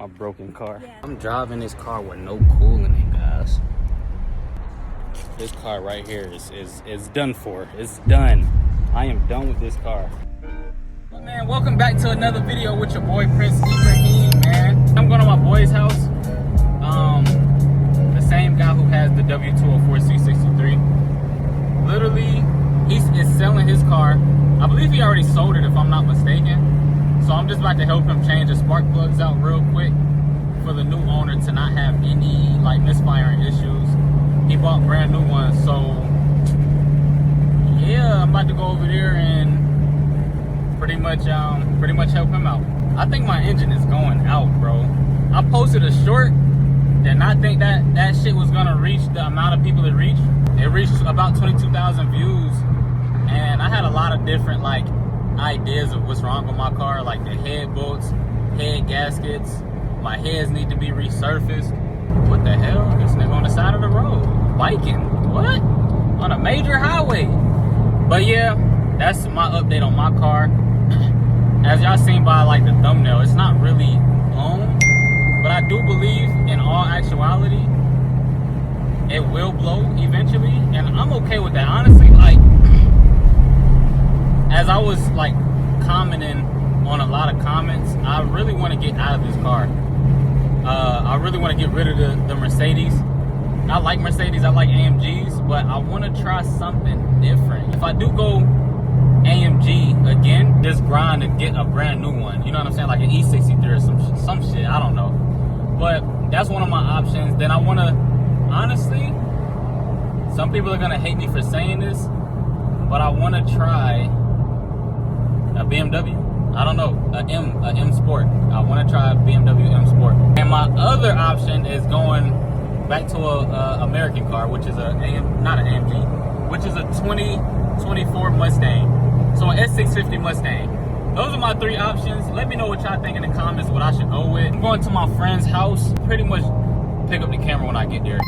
my broken car. Yeah. I'm driving this car with no coolant in it, guys. This car right here is done for. It's done. I am done with this car. Well, man, welcome back to another video with your boy Prince Ibrahim, man. I'm going to my boy's house. The same guy who has the W204 C63. Literally, he is selling his car. I believe he already sold it, if I'm not mistaken. So I'm just about to help him change the spark plugs out real quick for the new owner to not have any like misfiring issues. He bought brand new ones, so yeah, I'm about to go over there and pretty much help him out. I think my engine is going out, bro. I posted a short, did not think that shit was gonna reach the amount of people it reached. It reached about 22,000 views, and I had a lot of different like ideas of what's wrong with my car, like the head bolts, head gaskets, my heads need to be resurfaced. What the hell? This nigga on the side of the road biking. What? On a major highway. But yeah, that's my update on my car. As y'all seen by like the thumbnail, it's not really blown, but I do believe in all actuality it will blow eventually, and I'm okay with that. Honestly, like as I was like commenting on a lot of comments, I really want to get out of this car. I really want to get rid of the Mercedes. I like Mercedes, I like AMGs, but I want to try something different. If I do go AMG again, just grind and get a brand new one. You know what I'm saying? Like an E63 or some shit, I don't know. But that's one of my options. Then I want to, honestly, some people are going to hate me for saying this, but I want to try a BMW. I don't know, a M Sport. I want to try a BMW M Sport. And my other option is going back to a American car, which is not an AMG, which is a 2024 Mustang. So an S650 Mustang. Those are my three options. Let me know what y'all think in the comments, what I should go with. I'm going to my friend's house. Pretty much pick up the camera when I get there.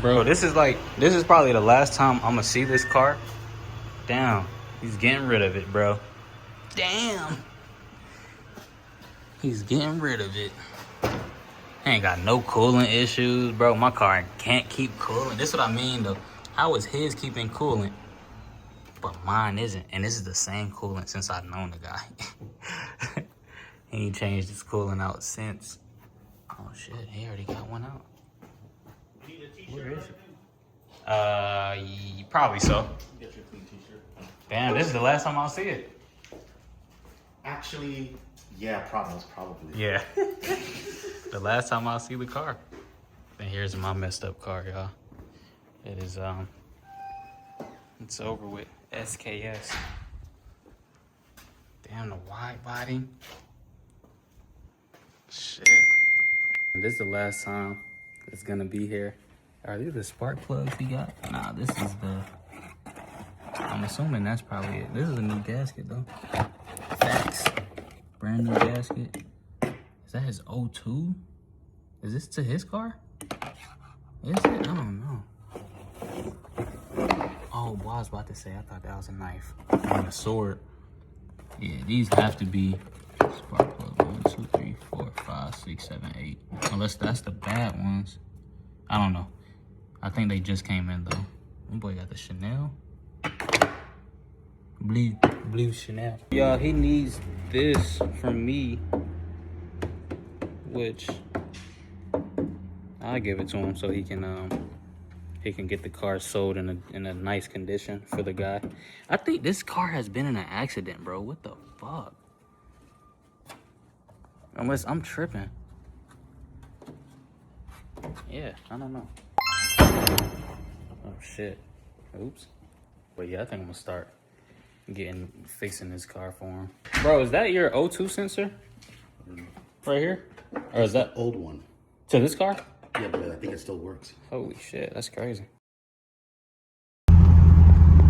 Bro, this is probably the last time I'm gonna see this car. Damn, he's getting rid of it, bro. Damn. He's getting rid of it. Ain't got no coolant issues, bro. My car can't keep coolant. This is what I mean, though. How is his keeping coolant, but mine isn't? And this is the same coolant since I've known the guy. He ain't changed his coolant out since. Oh, shit, he already got one out. Where is it? Probably so. Get your clean t-shirt. Damn, this is the last time I'll see it. Actually, yeah, probably. Yeah. The last time I'll see the car. And here's my messed up car, y'all. It is, it's over with. SKS. Damn, the wide body. Shit. And this is the last time it's gonna be here. Are these the spark plugs he got? Nah, this is the... I'm assuming that's probably it. This is a new gasket, though. Facts. Brand new gasket. Is that his O2? Is this to his car? Is it? I don't know. Oh, boy, I was about to say, I thought that was a knife. And a sword. Yeah, these have to be spark plug 1, 2, 3, 4, 5, 6, 7, 8. Unless that's the bad ones. I don't know. I think they just came in, though. My boy got the Chanel. Blue Chanel. Y'all, he needs this from me, which I'll give it to him so he can get the car sold in a nice condition for the guy. I think this car has been in an accident, bro. What the fuck? Unless I'm tripping. Yeah, I don't know. Oh shit. Oops. But yeah, I think I'm gonna start fixing this car for him. Bro, is that your O2 sensor? Right here? Or is that old one? To this car? Yeah, but I think it still works. Holy shit, that's crazy.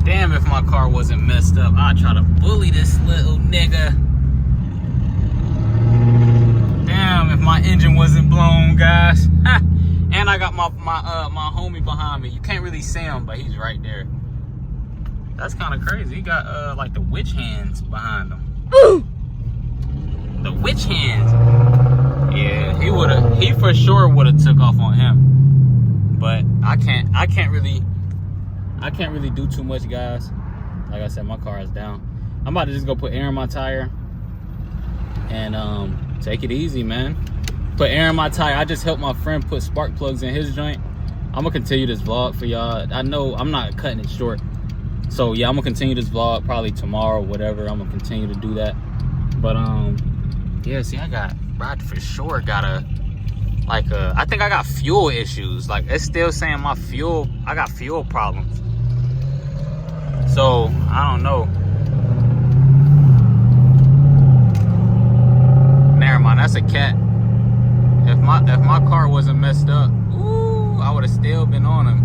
Damn, if my car wasn't messed up, I'd try to bully this little nigga. nigga. Damn, if my engine wasn't blown, guys. And I got my homie behind me. You can't really see him, but he's right there. That's kind of crazy. He got like the witch hands behind him. The witch hands. Yeah, he for sure would have took off on him. But I can't really do too much, guys. Like I said, my car is down. I'm about to just go put air in my tire and take it easy, man. Put air in my tire. I just helped my friend put spark plugs in his joint. I'm gonna continue this vlog for y'all. I know I'm not cutting it short. So yeah, I'm gonna continue this vlog probably tomorrow, whatever. I'm gonna continue to do that. But yeah, see, I for sure got I think I got fuel issues. Like, it's still saying I got fuel problems. So I don't know. Never mind, that's a cat. If my car wasn't messed up, ooh, I would have still been on him.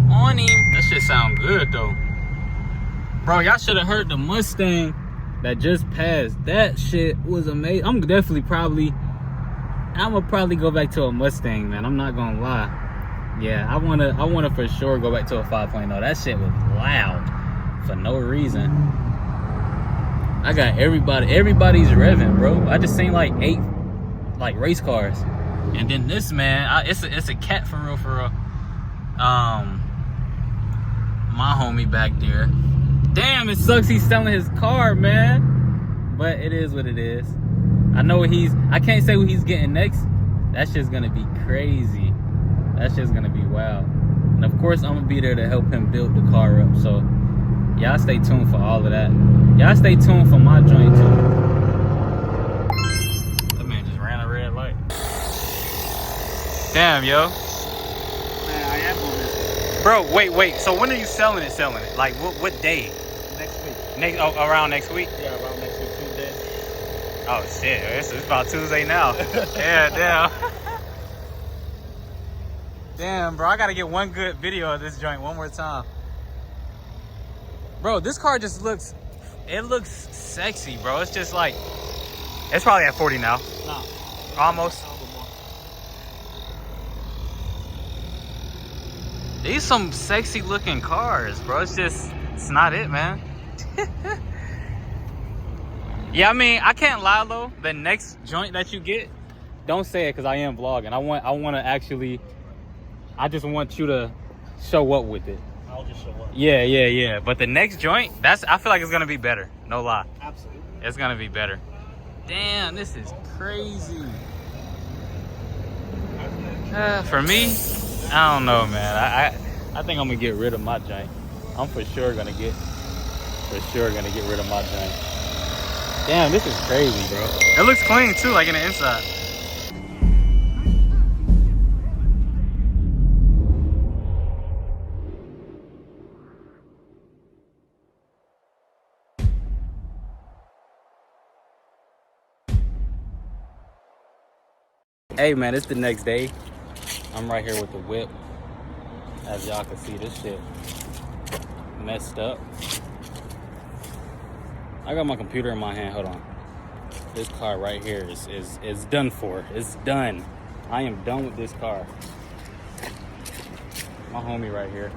That shit sound good though. Bro, y'all should have heard the Mustang that just passed. That shit was amazing. I'm gonna probably go back to a Mustang, man. I'm not gonna lie. Yeah, I wanna for sure go back to a 5.0. That shit was loud for no reason. I got everybody's revving, bro. I just seen like 8 like race cars. And then this, man, it's a cat for real. My homie back there. Damn, it sucks he's selling his car, man. But it is what it is. I know I can't say who he's getting next. That's just gonna be crazy. That's just gonna be wild. And of course, I'm gonna be there to help him build the car up. So y'all stay tuned for all of that. Y'all stay tuned for my joint too. That man just ran a red light. Damn, yo. Man, I am on this. Bro, wait. So when are you selling it? Like, what day? Next week. Around next week? Yeah, around next week, Tuesday. Oh, shit. It's about Tuesday now. Yeah, damn. Damn, bro. I got to get one good video of this joint one more time. Bro, this car just looks sexy, bro. It's just like, it's probably at 40 now. Nah. Almost. These some sexy looking cars, bro. It's not it, man. Yeah, I mean, I can't lie though. The next joint that you get, don't say it because I am vlogging. I want to actually, I just want you to show up with it. I'll just show up. Yeah. But the next joint, I feel like it's gonna be better. No lie. Absolutely. It's gonna be better. Damn, this is crazy. For me, I don't know, man. I think I'm gonna get rid of my joint. I'm for sure gonna get rid of my joint. Damn, this is crazy, bro. It looks clean too, like in the inside. Hey man, it's the next day. I'm right here with the whip. As y'all can see, this shit messed up. I got my computer in my hand. Hold on. This car right here is done for. It's done. I am done with this car. My homie right here.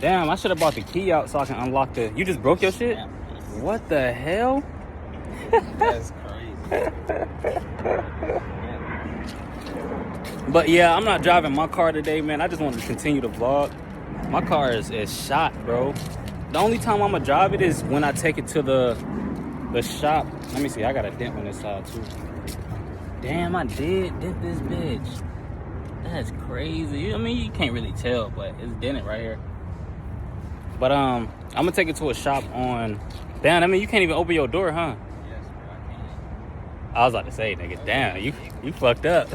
Damn, I should have brought the key out so I can unlock the. You just broke your shit? Yeah. What the hell? That's crazy. But yeah, I'm not driving my car today, man. I just wanted to continue to vlog. My car is shot, bro. The only time I'm gonna drive it is when I take it to the shop. Let me see, I got a dent on this side too. Damn, I did dent this bitch. That's crazy. I mean, you can't really tell, but it's dented right here. But I'm gonna take it to a shop on. Damn, I mean, you can't even open your door, huh? Yes, bro, I can. I was about to say, nigga, damn, you fucked up.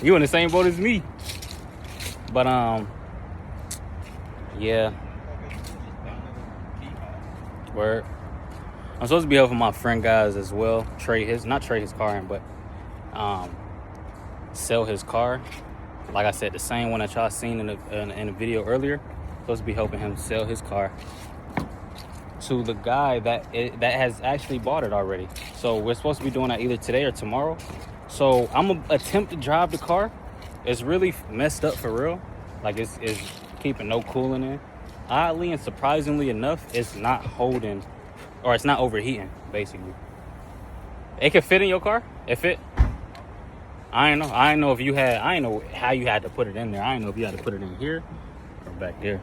You in the same boat as me. But yeah. Word. I'm supposed to be helping my friend guys as well. Not trade his car in, but sell his car. Like I said, the same one that y'all seen in the video earlier. Supposed to be helping him sell his car. to the guy that has actually bought it already. So we're supposed to be doing that either today or tomorrow. So I'm gonna attempt to drive the car. It's really messed up for real. Like it's keeping no coolant in. Oddly and surprisingly enough, it's not holding, or it's not overheating, basically. It can fit in your car? It fit? I ain't know if you had, I ain't know how you had to put it in there. I ain't know if you had to put it in here or back there.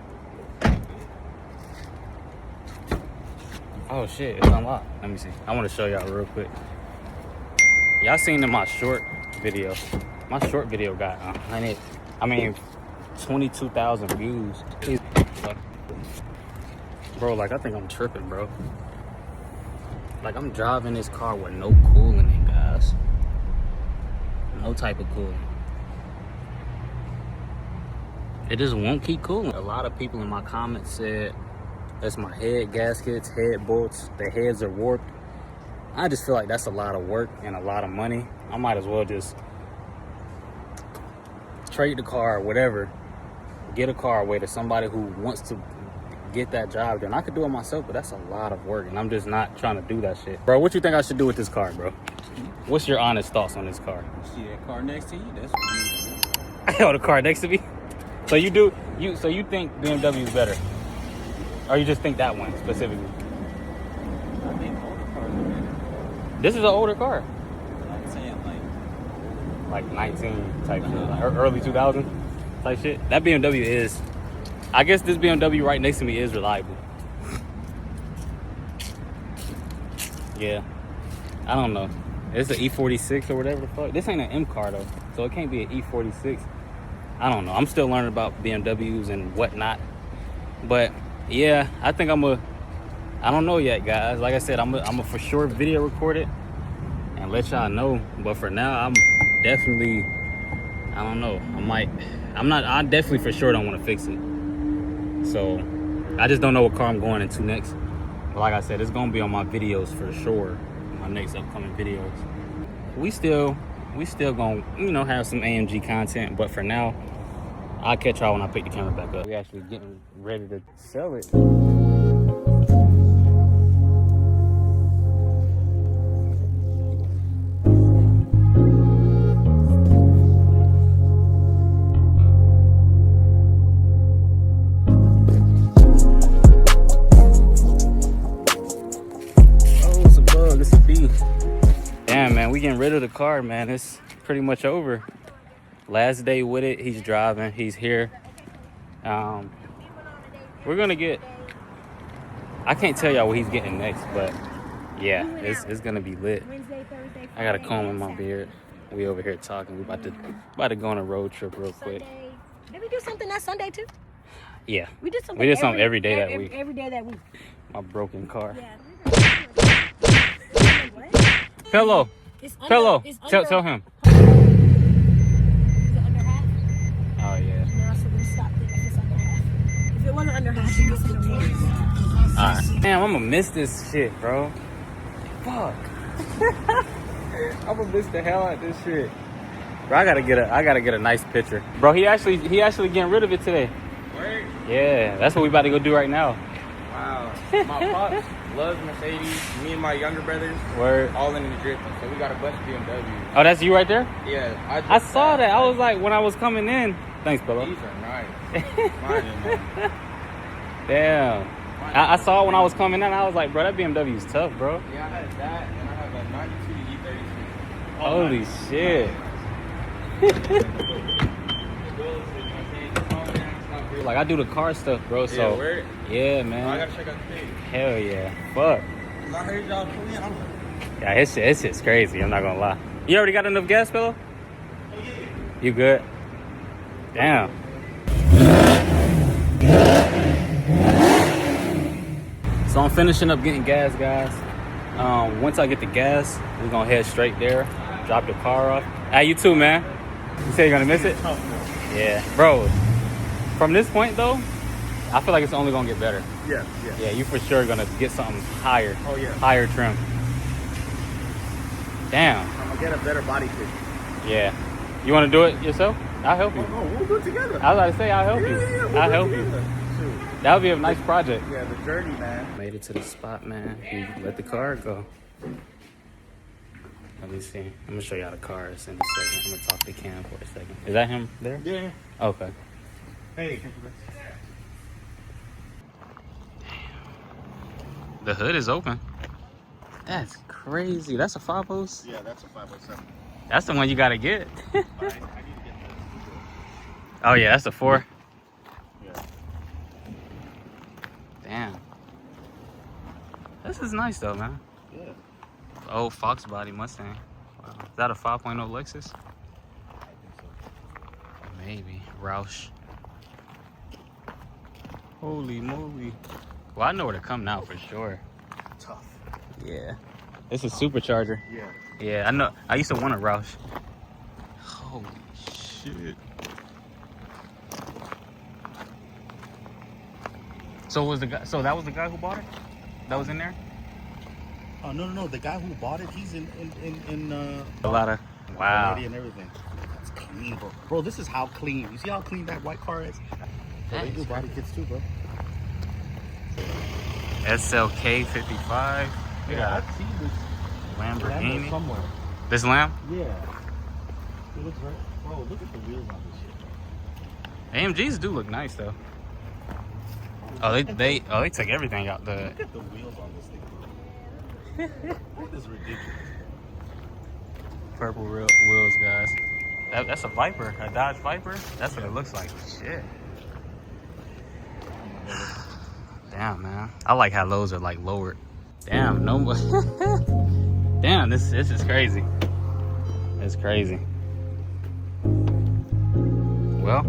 Oh shit, it's unlocked. Let me see. I want to show y'all real quick. Y'all seen in my short video. My short video got 22,000 views. Bro, like I think I'm tripping, bro. Like I'm driving this car with no coolant in, guys. No type of coolant. It just won't keep cooling. A lot of people in my comments said that's my head gaskets, head bolts, the heads are warped. I just feel like that's a lot of work and a lot of money. I might as well just trade the car or whatever, get a car away to somebody who wants to get that job done. I could do it myself, but that's a lot of work and I'm just not trying to do that shit. Bro, what you think I should do with this car, bro? What's your honest thoughts on this car? See that car next to you? That's what you do. I got a car next to me. So you think BMW is better? Or you just think that one specifically? I think older cars are better. This is an older car. I'm saying Like 19 type shit, like early 2000 type shit. That BMW is, I guess this BMW right next to me is reliable. Yeah, I don't know. It's an E46 or whatever the fuck. This ain't an M car though, so it can't be an E46. I don't know. I'm still learning about BMWs and whatnot. But yeah, I think I don't know yet, guys. Like I said, I'm a for sure video record it and let y'all know. But for now, I'm definitely, I don't know. I definitely for sure don't want to fix it. So I just don't know what car I'm going into next. But like I said, it's gonna be on my videos for sure. My next upcoming videos. We still gonna, have some AMG content. But for now, I'll catch y'all when I pick the camera back up. We actually getting ready to sell it. Damn, man, we getting rid of the car, man. It's pretty much over. Last day with it. He's driving. He's here. We're gonna get, I can't tell y'all what he's getting next, but yeah, it's gonna be lit. I got a comb in my beard. We over here talking. We about to go on a road trip real quick. Did we do something that Sunday too? Yeah. We did something every day that week. Every day that week. My broken car. Yeah. Pillow. Pillow. Tell him. Is it under half? Oh yeah. No, so we stop there if it's under half. If it wasn't under half, you just gonna win. Alright. Damn, I'm gonna miss this shit, bro. Fuck. I'm gonna miss the hell out of this shit. Bro, I gotta get a nice picture. Bro, he actually getting rid of it today. Word? Yeah, that's what we about to go do right now. Wow. My pops loves Mercedes. Me and my younger brothers, Word. all in the drifting. So we got a bunch of BMWs. Oh, that's you right there? Yeah. I saw that. I was like, when I was coming in. Thanks, Pillow. These are nice. Mine, man. Damn. I saw it when I was coming in. I was like, bro, that BMW is tough, bro. Yeah, I had that, and I have a 92 E32. Holy shit. Like, I do the car stuff, bro, so. Yeah, word? Yeah, man. I gotta check out the page. Hell yeah. Fuck. I heard y'all pulling. Yeah, his shit's crazy, I'm not gonna lie. You already got enough gas, Pillow? You good? Damn. So I'm finishing up getting gas, guys. Once I get the gas, we're gonna head straight there, drop the car off. Hey, you too, man. You say you're gonna miss it? Yeah, bro. From this point though, I feel like it's only gonna get better. Yeah. Yeah, you for sure gonna get something higher. Oh, yeah. Higher trim. Damn. I'm gonna get a better body fit. Yeah. You wanna do it yourself? I'll help you. Oh, we'll do it together. I was about to say, I'll help you. We'll I'll do it help you. together. Shoot. That would be a nice project. Yeah, the journey, man. Made it to the spot, man. We let the car go. Let me see. I'm gonna show y'all the cars in a second. I'm gonna talk to Cam for a second. Is that him there? Yeah. Okay. Hey. The hood is open. That's crazy. That's a 5-post? Yeah, that's a 507. That's the one you gotta get. I need to get this. Oh yeah, that's a 4. Yeah. Damn. This is nice though, man. Yeah. Oh, Fox body Mustang. Wow. Is that a 5.0 Lexus? I think so. Maybe. Roush. Holy moly. Well, I know where to come now for sure. Tough. Yeah. It's a supercharger. Yeah. Yeah, I know. I used to want a Roush. Holy shit. So was the guy? So that was the guy who bought it? That was in there? Oh no! The guy who bought it, he's in A lot of. Wow. and everything. That's clean, bro. Bro, this is how clean. You see how clean that white car is? Bro, they do body kits too, bro. SLK 55. We got I've seen this Lamborghini. somewhere. This Lamb? Yeah. It looks right. Bro, look at the wheels on this shit. AMGs do look nice though. Oh, they took everything out the. Look at the wheels on this thing. That is ridiculous. Purple wheels, guys. That's a Viper, a Dodge Viper. That's what it looks like. Shit. Damn, man. I like how those are like lowered. Damn, no more. Damn, this is crazy. It's crazy. Well,